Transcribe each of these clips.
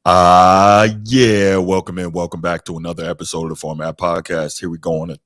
Yeah, welcome in, welcome back to another episode of the Format Podcast. Here we go on a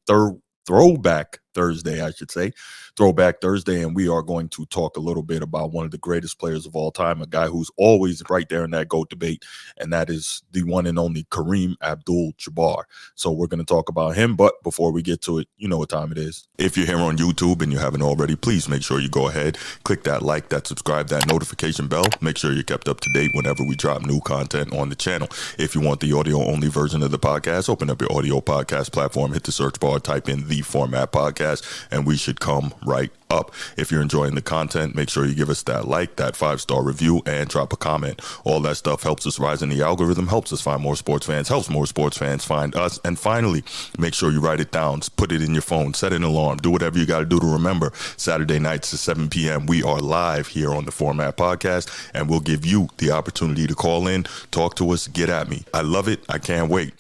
throwback Thursday, I should say. Throwback Thursday, and we are going to talk a little bit about one of the greatest players of all time, a guy who's always right there in that GOAT debate, and that is the one and only Kareem Abdul-Jabbar. So we're going to talk about him, but before we get to it, you know what time it is. If you're here on YouTube and you haven't already, please make sure you go ahead, click that like, that subscribe, that notification bell. Make sure you're kept up to date whenever we drop new content on the channel. If you want the audio-only version of the podcast, open up your audio podcast platform, hit the search bar, type in the Format Podcast, and we should come right up. If you're enjoying the content, make sure you give us that like, that 5-star review, and drop a comment. All that stuff helps us rise in the algorithm, helps us find more sports fans, helps more sports fans find us. And finally, make sure you write it down, put it in your phone, set an alarm, do whatever you got to do to remember. Saturday nights at 7 p.m. we are live here on the Format Podcast, and we'll give you the opportunity to call in, talk to us, get at me. I love it. I can't wait.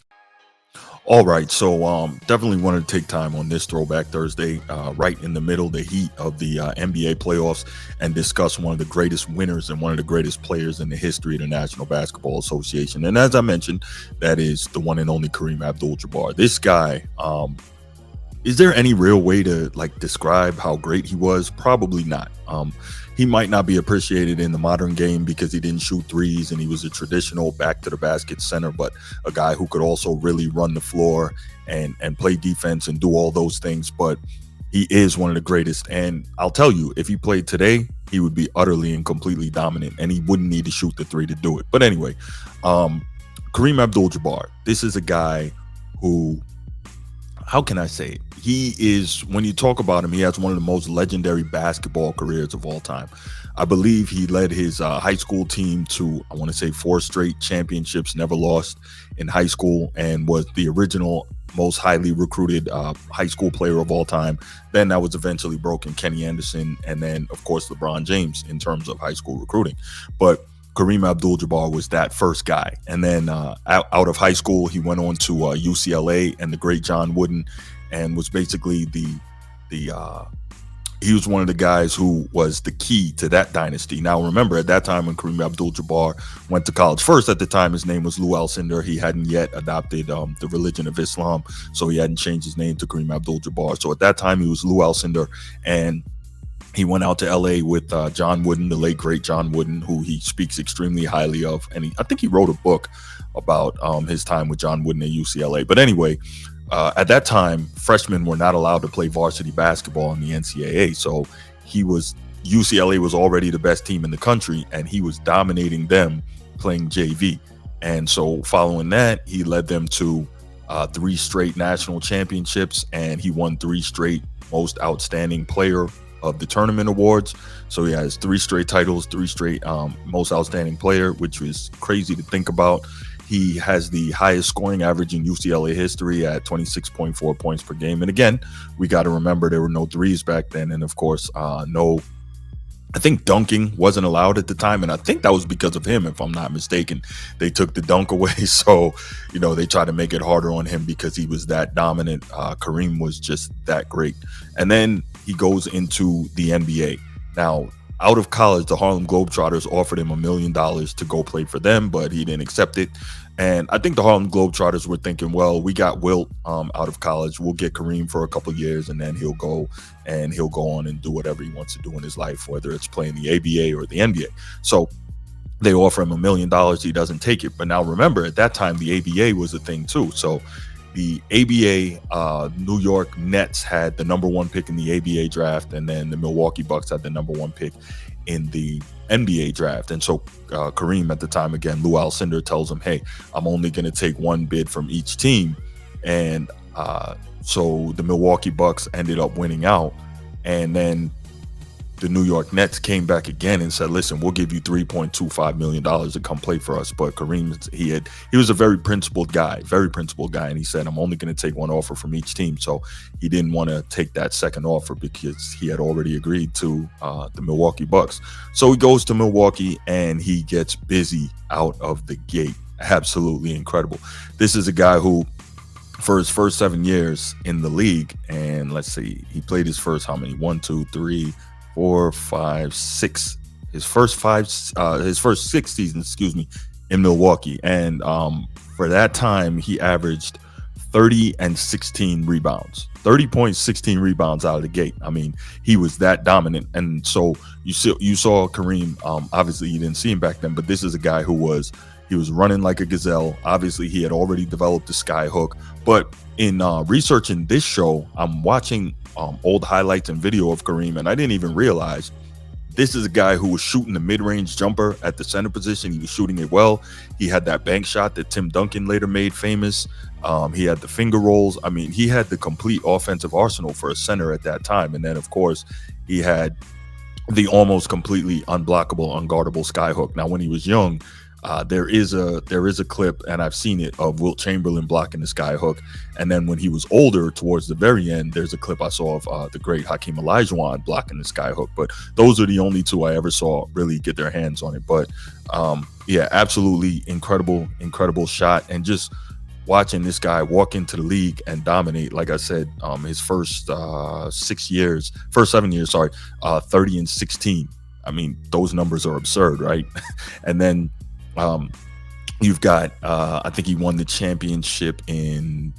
All right, so definitely wanted to take time on this Throwback Thursday, right in the middle, the heat of the NBA playoffs, and discuss one of the greatest winners and one of the greatest players in the history of the National Basketball Association. And as I mentioned, that is the one and only Kareem Abdul-Jabbar. This guy, is there any real way to describe how great he was? Probably not. He might not be appreciated in the modern game because he didn't shoot threes and he was a traditional back to the basket center, but a guy who could also really run the floor and play defense and do all those things. But he is one of the greatest. And I'll tell you, if he played today, he would be utterly and completely dominant, and he wouldn't need to shoot the three to do it. But anyway, Kareem Abdul-Jabbar, this is a guy who, how can I say it? He is, when you talk about him, he has one of the most legendary basketball careers of all time. I believe he led his high school team to, I want to say, 4 straight championships, never lost in high school, and was the original most highly recruited high school player of all time. Then that was eventually broken, Kenny Anderson, and then, of course, LeBron James in terms of high school recruiting. But Kareem Abdul-Jabbar was that first guy. And then out of high school, he went on to UCLA and the great John Wooden, and was basically he was one of the guys who was the key to that dynasty. Now, remember, at that time when Kareem Abdul-Jabbar went to college, first at the time his name was Lou Alcindor. He hadn't yet adopted the religion of Islam, so he hadn't changed his name to Kareem Abdul-Jabbar. So at that time he was Lou Alcindor, and he went out to LA with John Wooden, the late great John Wooden, who he speaks extremely highly of. And I think he wrote a book about his time with John Wooden at UCLA. But anyway, at that time, freshmen were not allowed to play varsity basketball in the NCAA. So UCLA was already the best team in the country, and he was dominating them playing JV. And so following that, he led them to 3 straight national championships, and he won 3 straight most outstanding player of the tournament awards. So he has 3 straight titles, 3 straight most outstanding player, which was crazy to think about. He has the highest scoring average in UCLA history at 26.4 points per game. And again, we got to remember there were no threes back then. And of course, I think dunking wasn't allowed at the time. And I think that was because of him, if I'm not mistaken. They took the dunk away. So, they tried to make it harder on him because he was that dominant. Kareem was just that great. And then he goes into the NBA. Now, out of college, the Harlem Globetrotters offered him $1 million to go play for them, but he didn't accept it. And I think the Harlem Globetrotters were thinking, well, we got Wilt out of college. We'll get Kareem for a couple of years, and then he'll go on and do whatever he wants to do in his life, whether it's playing the ABA or the NBA. So they offer him $1 million. He doesn't take it. But now remember, at that time, the ABA was a thing too. So the ABA, New York Nets had the number 1 pick in the ABA draft, and then the Milwaukee Bucks had the number 1 pick in the NBA draft. And so Kareem at the time, again, Lou Alcindor tells him, hey, I'm only going to take 1 bid from each team. And so the Milwaukee Bucks ended up winning out. And then the New York Nets came back again and said, listen, we'll give you $3.25 million to come play for us. But Kareem, he was a very principled guy. And he said, I'm only going to take 1 offer from each team. So he didn't want to take that second offer because he had already agreed to the Milwaukee Bucks. So he goes to Milwaukee and he gets busy out of the gate. Absolutely incredible. This is a guy who, for his first 7 years in the league, and let's see, he played his first, how many? 1, 2, 3, 4, 5, 6. His first 6 seasons, in Milwaukee. And for that time, he averaged 30 and 16 rebounds. 30 points, 16 rebounds out of the gate. I mean, he was that dominant. And so you saw Kareem. Obviously, you didn't see him back then, but this is a guy who was running like a gazelle. Obviously, he had already developed the sky hook. But in researching this show, I'm watching old highlights and video of Kareem, and I didn't even realize this is a guy who was shooting the mid-range jumper at the center position. He was shooting it well. He had that bank shot that Tim Duncan later made famous. He had the finger rolls. I mean, he had the complete offensive arsenal for a center at that time. And then, of course, he had the almost completely unblockable, unguardable sky hook. Now, when he was young, there is a clip, and I've seen it, of Wilt Chamberlain blocking the sky hook. And then when he was older, towards the very end, there's a clip I saw of the great Hakeem Olajuwon blocking the sky hook. But those are the only two I ever saw really get their hands on it. But yeah, absolutely incredible shot. And just watching this guy walk into the league and dominate, like I said, his first 7 years, 30 and 16. I mean, those numbers are absurd, right? And then you've got, I think he won the championship in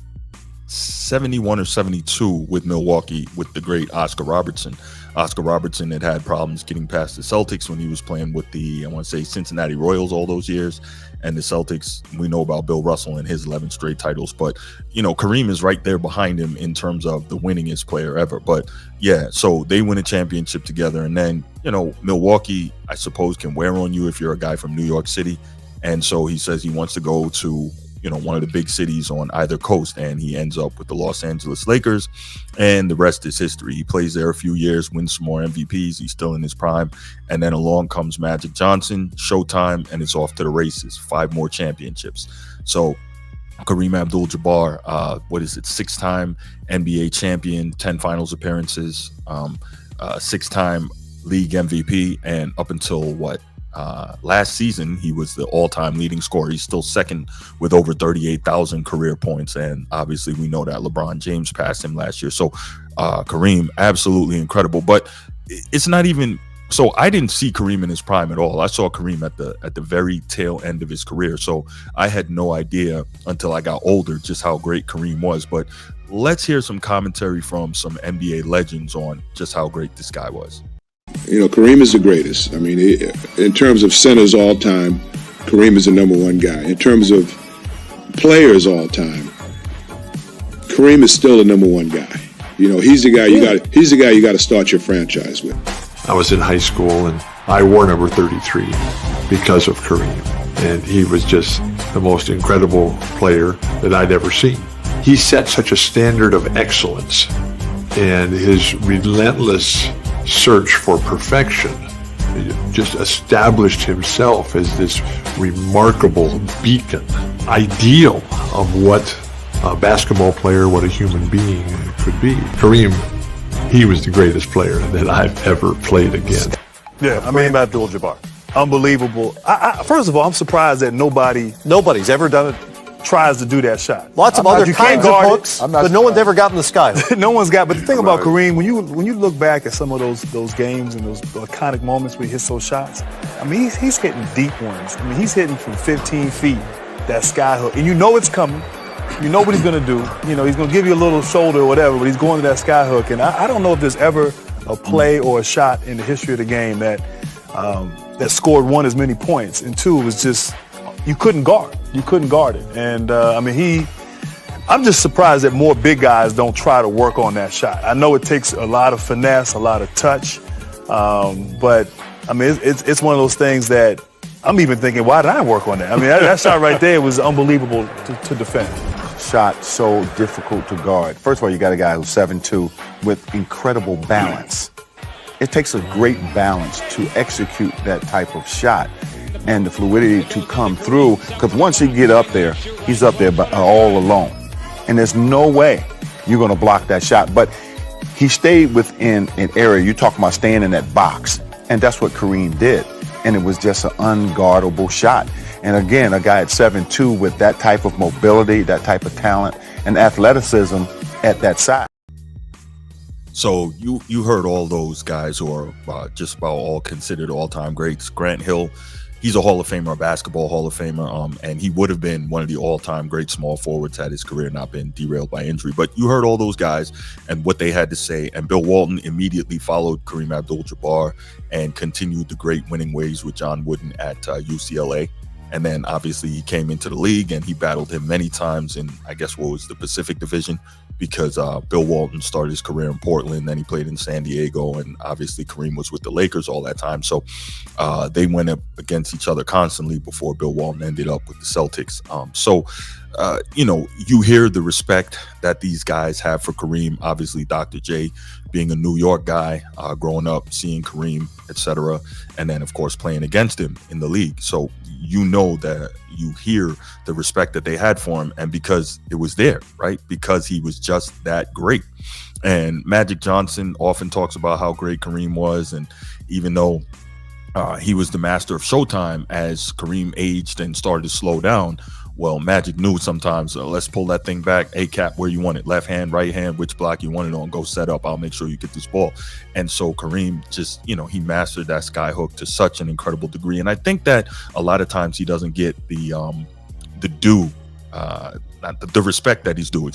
71 or 72 with Milwaukee with the great Oscar Robertson. Oscar Robertson had problems getting past the Celtics when he was playing with the, I want to say, Cincinnati Royals all those years. And the Celtics, we know about Bill Russell and his 11 straight titles. But, you know, Kareem is right there behind him in terms of the winningest player ever. But, yeah, so they win a championship together. And then, you know, Milwaukee, I suppose, can wear on you if you're a guy from New York City. And so he says he wants to go to, you know, one of the big cities on either coast, and he ends up with the Los Angeles Lakers, and the rest is history. He plays there a few years, wins some more MVPs. He's still in his prime. And then along comes Magic Johnson, Showtime, and it's off to the races. 5 more championships. So Kareem Abdul-Jabbar, 6-time NBA champion, 10 finals appearances, 6-time league MVP, and up until last season, he was the all-time leading scorer. He's still second with over 38,000 career points, and obviously we know that LeBron James passed him last year. So Kareem, absolutely incredible. But it's not even so. I didn't see Kareem in his prime at all. I saw Kareem at the very tail end of his career. So I had no idea until I got older just how great Kareem was. But let's hear some commentary from some NBA legends on just how great this guy was. You know, Kareem is the greatest. I mean, in terms of centers all time, Kareem is the number one guy. In terms of players all time, Kareem is still the number one guy. You know, he's the guy you got to start your franchise with. I was in high school and I wore number 33 because of Kareem. And he was just the most incredible player that I'd ever seen. He set such a standard of excellence, and his relentless search for perfection just established himself as this remarkable beacon, ideal of what a basketball player, what a human being could be. Kareem, he was the greatest player that I've ever played against. Yeah, I mean, Abdul-Jabbar, unbelievable. First of all, I'm surprised that nobody's ever done it. Tries to do that shot. Lots of other kinds of hooks, but no one's ever gotten the sky hook. No one's got. But the thing about Kareem, when you look back at some of those games and those iconic moments where he hits those shots, I mean, he's hitting deep ones. I mean, he's hitting from 15 feet that sky hook, and you know it's coming. You know what he's going to do. You know, he's going to give you a little shoulder or whatever, but he's going to that sky hook. And I don't know if there's ever a play or a shot in the history of the game that scored, one, as many points, and two, was just, you couldn't guard. You couldn't guard it. And, I'm just surprised that more big guys don't try to work on that shot. I know it takes a lot of finesse, a lot of touch, but, I mean, it's one of those things that I'm even thinking, why did I work on that? I mean, that shot right there was unbelievable to defend. Shot so difficult to guard. First of all, you got a guy who's 7'2" with incredible balance. It takes a great balance to execute that type of shot and the fluidity to come through, because once you get up there, he's up there all alone. And there's no way you're going to block that shot. But he stayed within an area. You talk about staying in that box, and that's what Kareem did. And it was just an unguardable shot. And again, a guy at 7'2" with that type of mobility, that type of talent, and athleticism at that size. So you heard all those guys who are just about all considered all-time greats. Grant Hill, he's a Hall of Famer, a basketball Hall of Famer, and he would have been one of the all-time great small forwards had his career not been derailed by injury. But you heard all those guys and what they had to say, and Bill Walton immediately followed Kareem Abdul-Jabbar and continued the great winning ways with John Wooden at UCLA. And then obviously he came into the league and he battled him many times in, I guess, what was the Pacific Division, because Bill Walton started his career in Portland, then he played in San Diego, and obviously Kareem was with the Lakers all that time. So they went up against each other constantly before Bill Walton ended up with the Celtics. You hear the respect that these guys have for Kareem. Obviously, Dr. J being a New York guy, growing up, seeing Kareem, etc., and then, of course, playing against him in the league. So you know that you hear the respect that they had for him, and because it was there, right? Because he was just that great. And Magic Johnson often talks about how great Kareem was, and even though he was the master of Showtime, as Kareem aged and started to slow down, well, Magic knew sometimes, let's pull that thing back. Hey, Cap, where you want it? Left hand, right hand, which block you want it on? Go set up. I'll make sure you get this ball. And so Kareem just, he mastered that sky hook to such an incredible degree. And I think that a lot of times he doesn't get the respect that he's due,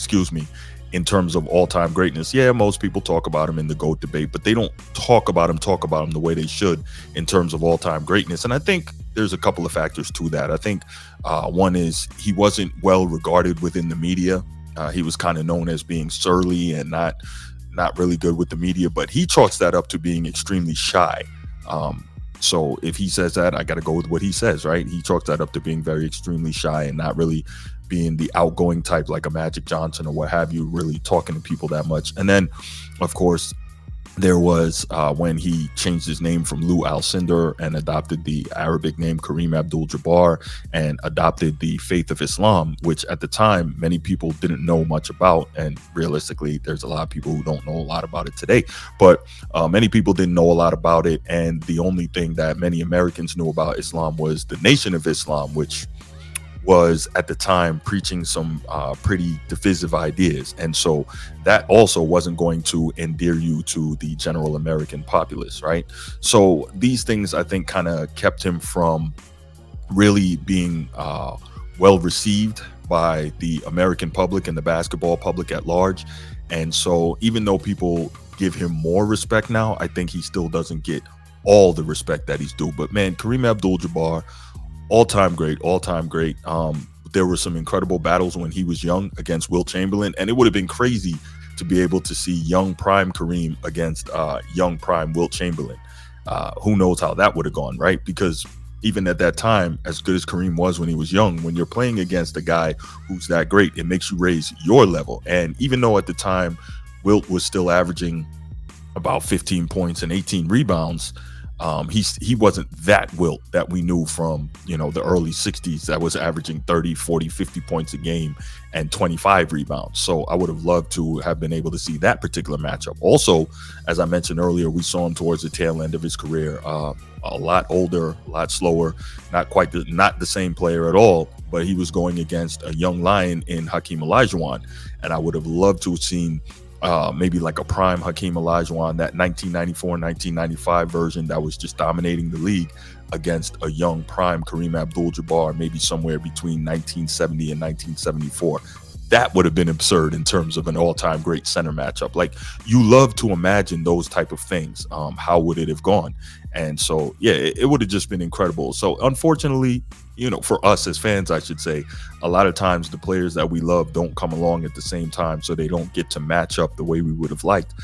in terms of all-time greatness. Yeah, most people talk about him in the GOAT debate, but they don't talk about him the way they should in terms of all-time greatness. And I think there's a couple of factors to that. I think one is he wasn't well regarded within the media. He was kind of known as being surly and not really good with the media, but he chalks that up to being extremely shy. So if he says that, I got to go with what he says, right? He chalks that up to being very extremely shy and not really being the outgoing type like a Magic Johnson or what have you, really talking to people that much. And then, of course, there was when he changed his name from Lou Alcindor and adopted the Arabic name Kareem Abdul-Jabbar and adopted the faith of Islam, which at the time many people didn't know much about. And realistically, there's a lot of people who don't know a lot about it today, but many people didn't know a lot about it. And the only thing that many Americans knew about Islam was the Nation of Islam, which was at the time preaching some pretty divisive ideas. And so that also wasn't going to endear you to the general American populace, right? So these things, I think, kind of kept him from really being well received by the American public and the basketball public at large. And so even though people give him more respect now, I think he still doesn't get all the respect that he's due. But man, Kareem Abdul-Jabbar, all-time great. There were some incredible battles when he was young against Wilt Chamberlain, and it would have been crazy to be able to see young prime Kareem against young prime Wilt Chamberlain. Who knows how that would have gone, right? Because even at that time, as good as Kareem was when he was young, when you're playing against a guy who's that great, it makes you raise your level. And even though at the time Wilt was still averaging about 15 points and 18 rebounds, he wasn't that Wilt that we knew from, the early 60s that was averaging 30, 40, 50 points a game and 25 rebounds. So I would have loved to have been able to see that particular matchup. Also, as I mentioned earlier, we saw him towards the tail end of his career, a lot older, a lot slower, not the same player at all, but he was going against a young lion in Hakeem Olajuwon. And I would have loved to have seen maybe like a prime Hakeem Olajuwon, that 1994-1995 version that was just dominating the league, against a young prime Kareem Abdul-Jabbar, maybe somewhere between 1970 and 1974. That would have been absurd in terms of an all-time great center matchup. Like, you love to imagine those type of things. How would it have gone? And so, yeah, it would have just been incredible. So unfortunately, for us as fans, I should say, a lot of times the players that we love don't come along at the same time, so they don't get to match up the way we would have liked.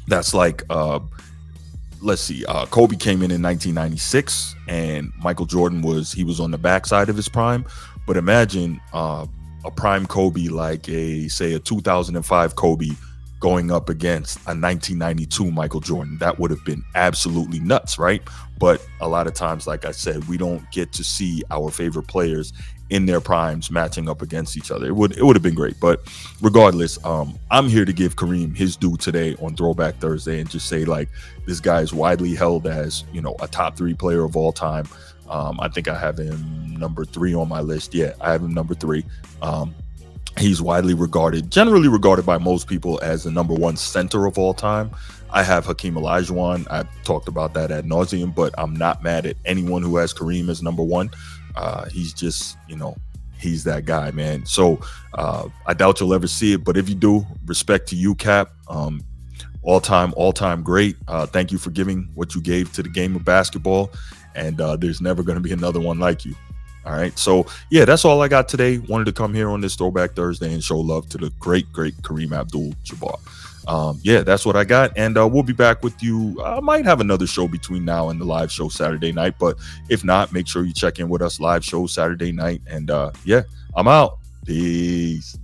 That's like, let's see, Kobe came in 1996, and Michael Jordan was on the backside of his prime. But imagine a prime Kobe, like a 2005 Kobe going up against a 1992 Michael Jordan. That would have been absolutely nuts, right? But a lot of times, like I said, we don't get to see our favorite players in their primes matching up against each other. It would have been great. But regardless, I'm here to give Kareem his due today on Throwback Thursday and just say, like, this guy is widely held as, a top 3 player of all time. I think I have him number 3 on my list. Yeah, I have him number 3. He's generally regarded by most people as the number one center of all time. I have Hakeem Olajuwon. I've talked about that ad nauseum, but I'm not mad at anyone who has Kareem as number one. He's just, he's that guy, man. So I doubt you'll ever see it, but if you do, respect to you, Cap. All time great. Thank you for giving what you gave to the game of basketball, and there's never going to be another one like you. All right, so yeah, that's all I got today. Wanted to come here on this Throwback Thursday and show love to the great Kareem Abdul-Jabbar. Yeah, that's what I got, and we'll be back with you. I might have another show between now and the live show Saturday night, but if not, make sure you check in with us live show Saturday night. And yeah, I'm out. Peace.